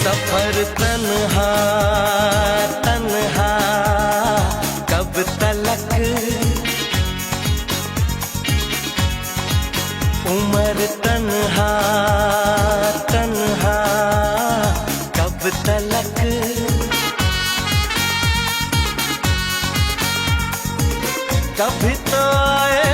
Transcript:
सफर तन्हा तन्हा कब तलक, उम्र तन्हा तन्हा कब तलक। कभी तो आए